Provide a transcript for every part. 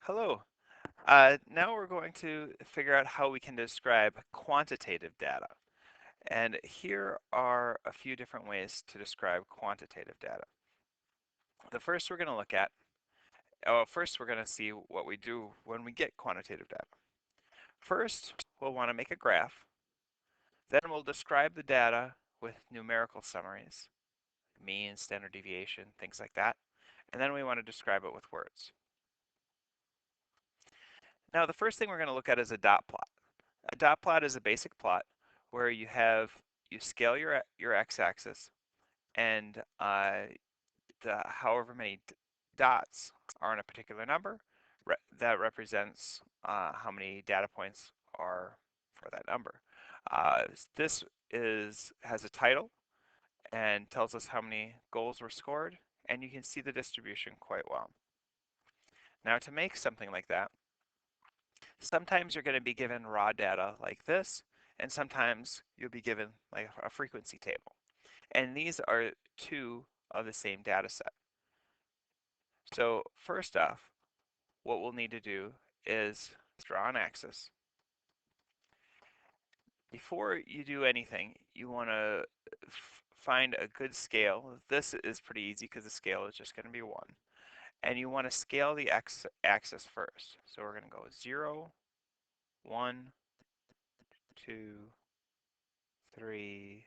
Hello. Now we're going to figure out how we can describe quantitative data. And here are a few different ways to describe quantitative data. The first we're going to look at, first we're going to see what we do when we get quantitative data. First, we'll want to make a graph. Then we'll describe the data with numerical summaries, mean, standard deviation, things like that. And then we want to describe it with words. Now, the first thing we're going to look at is a dot plot. A dot plot is a basic plot where you scale your x-axis and the however many dots are in a particular number that represents how many data points are for that number. This has a title and tells us how many goals were scored, and you can see the distribution quite well. Now to make something like that, sometimes you're going to be given raw data like this, and sometimes you'll be given like a frequency table. And these are two of the same data set. So first off, what we'll need to do is draw an axis. Before you do anything, you want to find a good scale. This is pretty easy because the scale is just going to be 1. And you want to scale the x-axis first. So we're going to go 0, 1, 2, 3,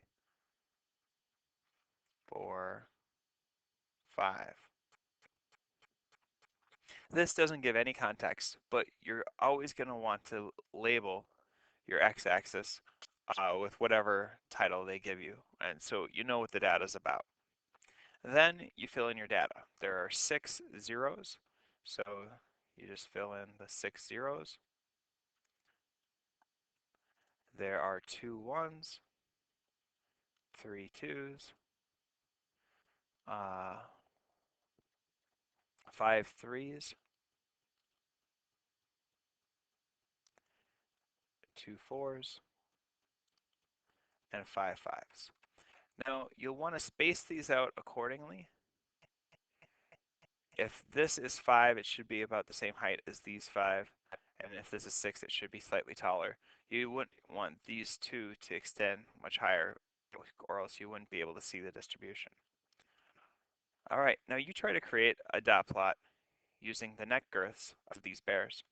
4, 5. This doesn't give any context, but you're always going to want to label your x-axis with whatever title they give you, and so you know what the data is about. Then you fill in your data. There are 6 zeros, so you just fill in the 6 zeros. There are 2 1s, 3 2s, 5 3s, 2 4s, and 5 5s. Now, you'll want to space these out accordingly. If this is 5, it should be about the same height as these 5. And if this is 6, it should be slightly taller. You wouldn't want these two to extend much higher, or else you wouldn't be able to see the distribution. All right, now you try to create a dot plot using the neck girths of these bears.